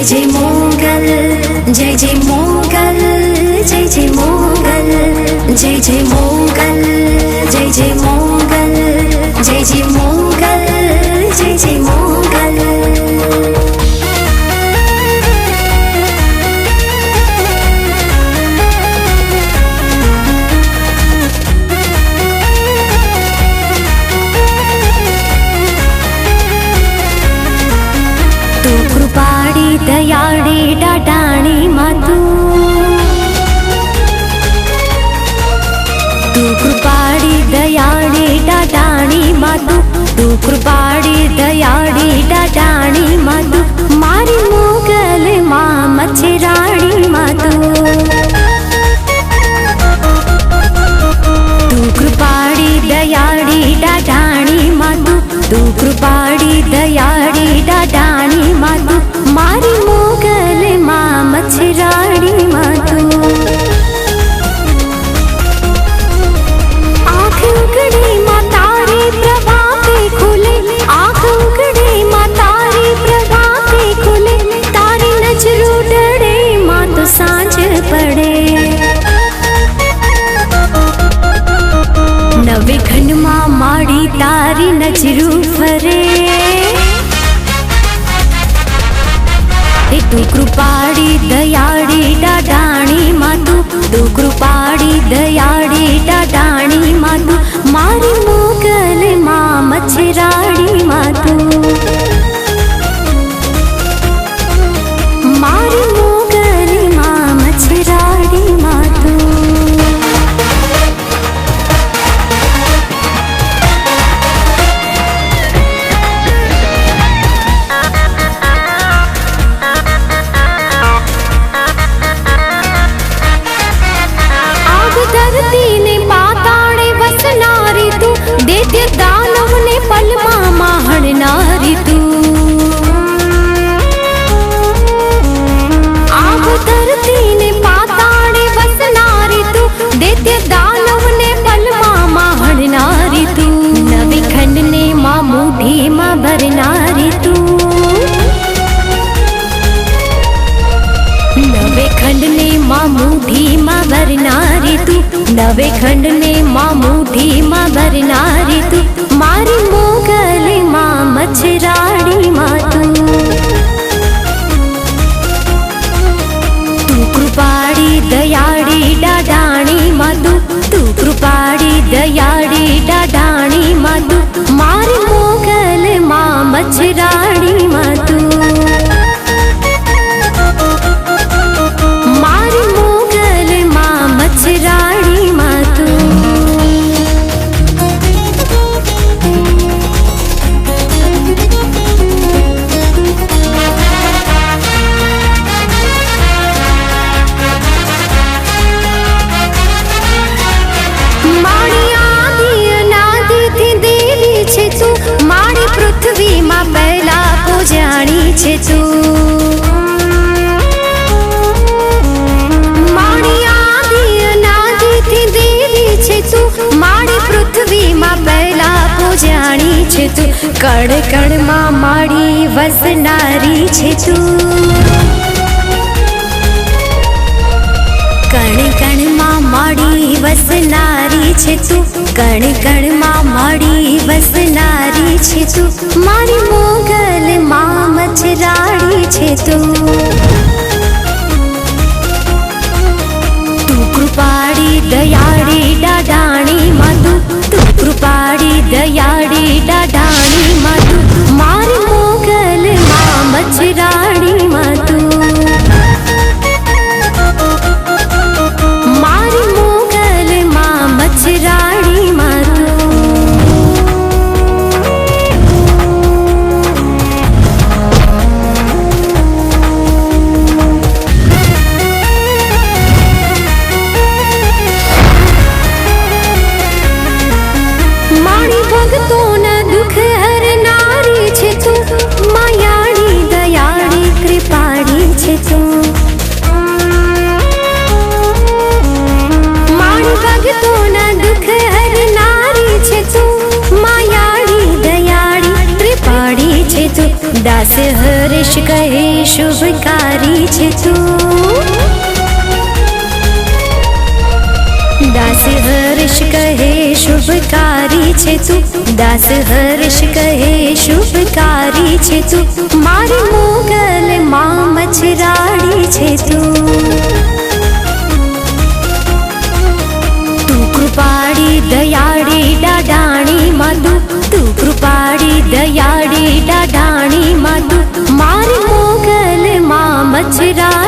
जय मोगल, जय जय मोगल, जय जय मोगल, जय जय मोगल, जय जय मोगल, जय जय मोगल, जय जय मोगल। कृपाड़ी दयाड़ी डाडाणी मातू, तू कृपाड़ी दयाड़ी डाडाणी मातू, तू कृपाड़ी दयाड़ी डाडाणी मातू, मारी मोगल मां मच्छराणी मातू। तू कृपाड़ी दयाड़ी डाडाणी मातू, तू कृपाड़ी दयाड़ी डाडाणी मातू, मारी मोगल मां मच्छराणी मातू। आँख उघड़ी मां तारी प्रभा पे खुले, आँख उघड़ी मां तारी प्रभा पे खुले, तारी नजरू डरे मां तो सांझ पड़े। नवे खंड मां माड़ी तारी नजरू फरे, तू कृपाड़ी दयाड़ी डाडाणी मातू, तू कृपाड़ी दयाड़ी डाडाणी मातू, मारी मोगल मां मच्छराणी मातू, मारी मोगल मां मच्छराणी मातू। नारी तू आग धरती ने पाताड़े बस नारी तू, देते दानव ने पल माँ हण नारी तू, नवे खंड ने माँ मुठी माँ भर नारी तू, नवे खंड ने माँ मुठी माँ भर नारी तू, नवे खंड ने माँ मुठी माँ भर नारी तू, मारी मोगल मां मच्छराणी मातू। तू कृपाड़ी दयाड़ी डाडाणी मातू, तू कृपाड़ी दयाड़ी डाडाणी मातू, मारी मोगल मां मच्छराणी मातू, मारी मोगल मां मच्छराणी मातू। पृथ्वी मां पहला पूजाणी छे तू, मारी आदि अनादि थी देवी छे तू, मारी पृथ्वी मां पहला पूजाणी छे तू, कण कण मां मारी वसनारी छे तू, कण कण मां मारी वसनारी छे तू, कण कण मां मारी वसनारी छे तू, मारी मोगल मां मच्छराणी छे तू। तू कृपाड़ी दयाड़ी डाडाणी मातू, तू कृपाड़ी दयाड़ी डाडाणी मातू, मारी मोगल मां मच्छराणी मातू, मारी मोगल मां मच्छराणी मातू। दास हर्ष कहे शुभ का છે તું. દાસ હર્ષ કહે શુભકારી છે તું. દાસ હર્ષ કહે શુભકારી છે તું. મારી મોગલ માં મચરાડી છે તું. તું કૃપાળી દયાળી ડાડાણી માતુ. તું કૃપાળી દયાળી ડાડાણી માતુ. મારી મોગલ માં મચરાડી